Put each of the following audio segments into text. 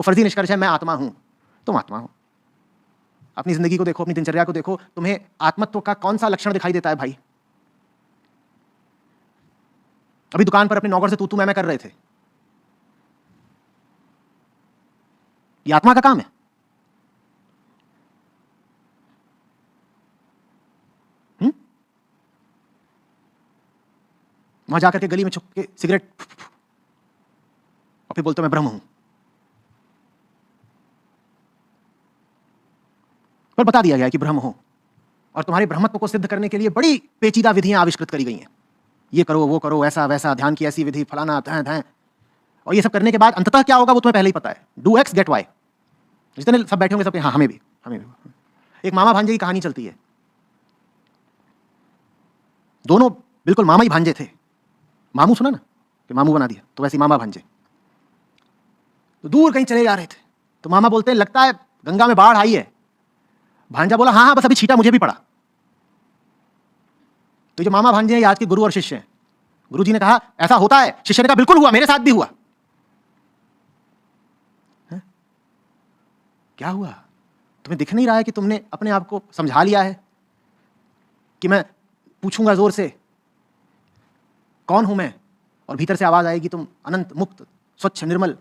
वो फर्जी निष्कर्ष है मैं आत्मा हूं। तुम आत्मा हो। अपनी जिंदगी को देखो, अपनी दिनचर्या को देखो, तुम्हें आत्मत्व का कौन सा लक्षण दिखाई देता है भाई? अभी दुकान पर अपने नौकर से तू मैं कर रहे थे, ये आत्मा का काम है। वहां जाकर के गली में छुप के सिगरेट और फिर बोलते मैं ब्रह्म हूं। पर बता दिया गया कि ब्रह्म हो, और तुम्हारे ब्रह्मत्व को सिद्ध करने के लिए बड़ी पेचीदा विधियां आविष्कृत करी गई हैं। ये करो, वो करो, ऐसा वैसा, ध्यान की ऐसी विधि, फलाना धां धां। और ये सब करने के बाद अंततः क्या होगा वो तुम्हें पहले ही पता है। Do X get Y. जितने सब बैठे होंगे सब हाँ हमें भी। एक मामा भांजे की कहानी चलती है। दोनों बिल्कुल मामा ही भांजे थे। मामू सुना ना कि मामू बना दिया, तो वैसे मामा भांजे। तो दूर कहीं चले जा रहे थे, तो मामा बोलते हैं लगता है गंगा में बाढ़ आई है। भांजा बोला हाँ हाँ बस अभी छींटा मुझे भी पड़ा। तो जो मामा भांजे हैं आज के गुरु और शिष्य हैं। गुरु जी ने कहा ऐसा होता है, शिष्य ने कहा बिल्कुल हुआ, मेरे साथ भी हुआ। है? क्या हुआ? तुम्हें दिख नहीं रहा है कि तुमने अपने आप को समझा लिया है कि मैं पूछूंगा जोर से कौन हूं मैं, और भीतर से आवाज आएगी तुम अनंत मुक्त स्वच्छ निर्मल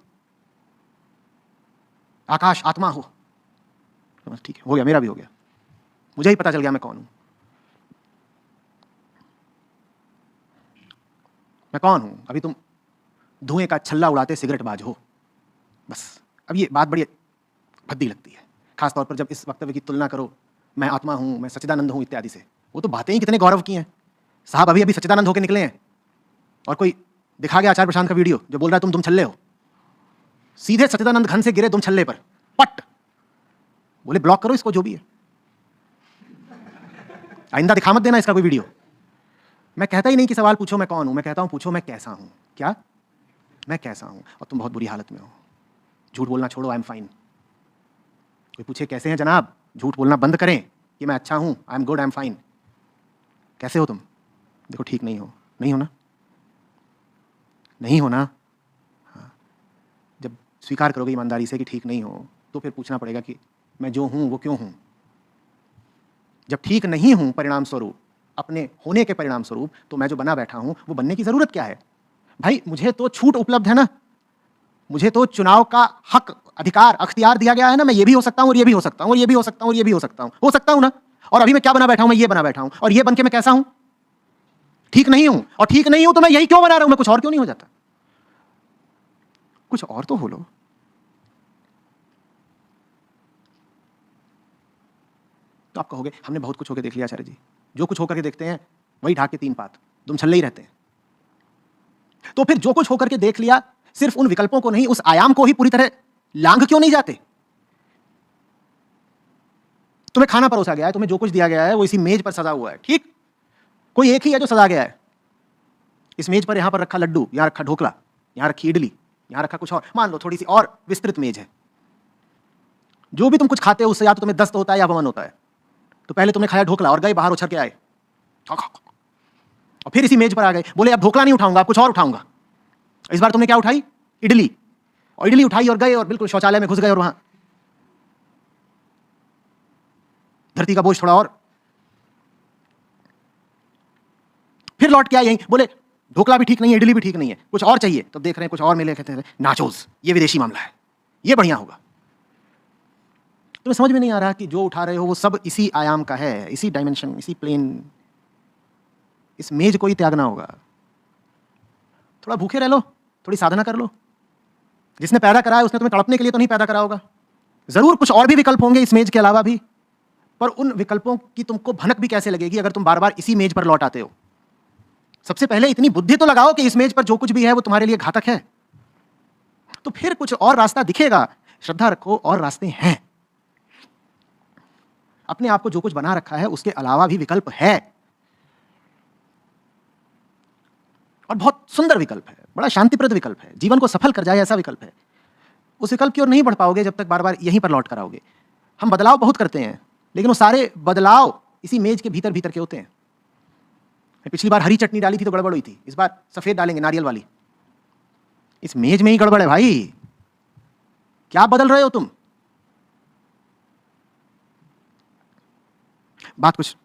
आकाश आत्मा हो। ठीक है, हो गया, मेरा भी हो गया, मुझे ही पता चल गया मैं कौन हूं। मैं कौन हूं? अभी तुम धुएं का छल्ला उड़ाते सिगरेट बाज हो बस। अब ये बात बड़ी भद्दी लगती है, खासतौर पर जब इस वक्तव्य की तुलना करो मैं आत्मा हूं, मैं सच्चिदानंद हूं इत्यादि से। वो तो बातें ही कितने गौरव की हैं साहब। अभी अभी सच्चिदानंद होकर निकले हैं और कोई दिखा गया आचार्य प्रशांत का वीडियो जो बोल रहा है तुम छल्ले हो। सीधे सच्चिदानंद घन से गिरे तुम छल्ले पर, पट। बोले ब्लॉक करो इसको जो भी है, आइंदा दिखा मत देना इसका कोई वीडियो। मैं कहता ही नहीं कि सवाल पूछो मैं कौन हूं, मैं कहता हूं पूछो मैं कैसा हूं। क्या? मैं कैसा हूं? और तुम बहुत बुरी हालत में हो। झूठ बोलना छोड़ो, आई एम फाइन। कोई पूछे कैसे हैं जनाब, झूठ बोलना बंद करें कि मैं अच्छा हूं, I am good, I am fine. कैसे हो तुम? देखो ठीक नहीं हो। नहीं हो ना? नहीं हो ना? हाँ। जब स्वीकार करोगे ईमानदारी से कि ठीक नहीं हो, तो फिर पूछना पड़ेगा कि मैं जो हूं वो क्यों हूं। जब ठीक नहीं हूं परिणाम स्वरूप, अपने होने के परिणाम स्वरूप, तो मैं जो बना बैठा हूं वो बनने की जरूरत क्या है भाई? मुझे तो छूट उपलब्ध है ना, मुझे तो चुनाव का हक, अधिकार, अख्तियार दिया गया है ना। मैं ये भी हो सकता हूं और ये भी हो सकता हूं और ये भी हो सकता हूं और ये भी हो सकता हूं ना। और अभी मैं क्या बना बैठा हूं? मैं ये बना बैठा हूं, और ये बन के मैं कैसा हूं? ठीक नहीं हूं। और ठीक नहीं हूं तो मैं यही क्यों बना रहा हूं? मैं कुछ और क्यों नहीं हो जाता? कुछ और तो हो लो। तो आप कहोगे हमने बहुत कुछ होकर देख लिया आचार्य जी। जो कुछ होकर के देखते हैं वही ढाक के तीन पात, तुम छल्ले ही रहते हैं। तो फिर जो कुछ होकर के देख लिया, सिर्फ उन विकल्पों को नहीं, उस आयाम को ही पूरी तरह लांघ क्यों नहीं जाते? तुम्हें खाना परोसा गया है, तुम्हें जो कुछ दिया गया है वो इसी मेज पर सजा हुआ है, ठीक? कोई एक ही है जो सजा गया है। इस मेज पर यहां पर रखा लड्डू, यहां रखा ढोकला, यहां रखी इडली, यहां रखा कुछ और, मान लो थोड़ी सी और विस्तृत मेज है। जो भी तुम कुछ खाते हो उससे या तो तुम्हें दस्त होता है या वमन होता है। तो पहले तुमने खाया ढोकला और गए बाहर उछल के आए, और फिर इसी मेज पर आ गए, बोले अब ढोकला नहीं उठाऊंगा, अब कुछ और उठाऊंगा। इस बार तुमने क्या उठाई? इडली। और इडली उठाई और गए और बिल्कुल शौचालय में घुस गए, और वहां धरती का बोझ थोड़ा और। फिर लौट के आए यहीं, बोले ढोकला भी ठीक नहीं है, इडली भी ठीक नहीं है, कुछ और चाहिए। तो देख रहे हैं कुछ और मिले, कहते हैं नाचोस, ये विदेशी मामला है, ये बढ़िया होगा। तुम्हें समझ में नहीं आ रहा कि जो उठा रहे हो वो सब इसी आयाम का है, इसी डायमेंशन, इसी प्लेन। इस मेज को ही त्यागना होगा। थोड़ा भूखे रह लो, थोड़ी साधना कर लो। जिसने पैदा करा है उसने तुम्हें तड़पने के लिए तो नहीं पैदा करा होगा। जरूर कुछ और भी विकल्प होंगे इस मेज के अलावा भी, पर उन विकल्पों की तुमको भनक भी कैसे लगेगी अगर तुम बार बार इसी मेज पर लौट आते हो? सबसे पहले इतनी बुद्धि तो लगाओ कि इस मेज पर जो कुछ भी है वो तुम्हारे लिए घातक है, तो फिर कुछ और रास्ता दिखेगा। श्रद्धा रखो, और रास्ते हैं। अपने आप को जो कुछ बना रखा है उसके अलावा भी विकल्प है, और बहुत सुंदर विकल्प है, बड़ा शांतिप्रद विकल्प है, जीवन को सफल कर जाए ऐसा विकल्प है। उस विकल्प की ओर नहीं बढ़ पाओगे जब तक बार बार यहीं पर लौट कर आओगे। हम बदलाव बहुत करते हैं, लेकिन वो सारे बदलाव इसी मेज के भीतर भीतर के होते हैं। पिछली बार हरी चटनी डाली थी तो गड़बड़ हुई थी, इस बार सफेद डालेंगे नारियल वाली। इस मेज में ही गड़बड़ है भाई। क्या बदल रहे हो तुम? बात कुछ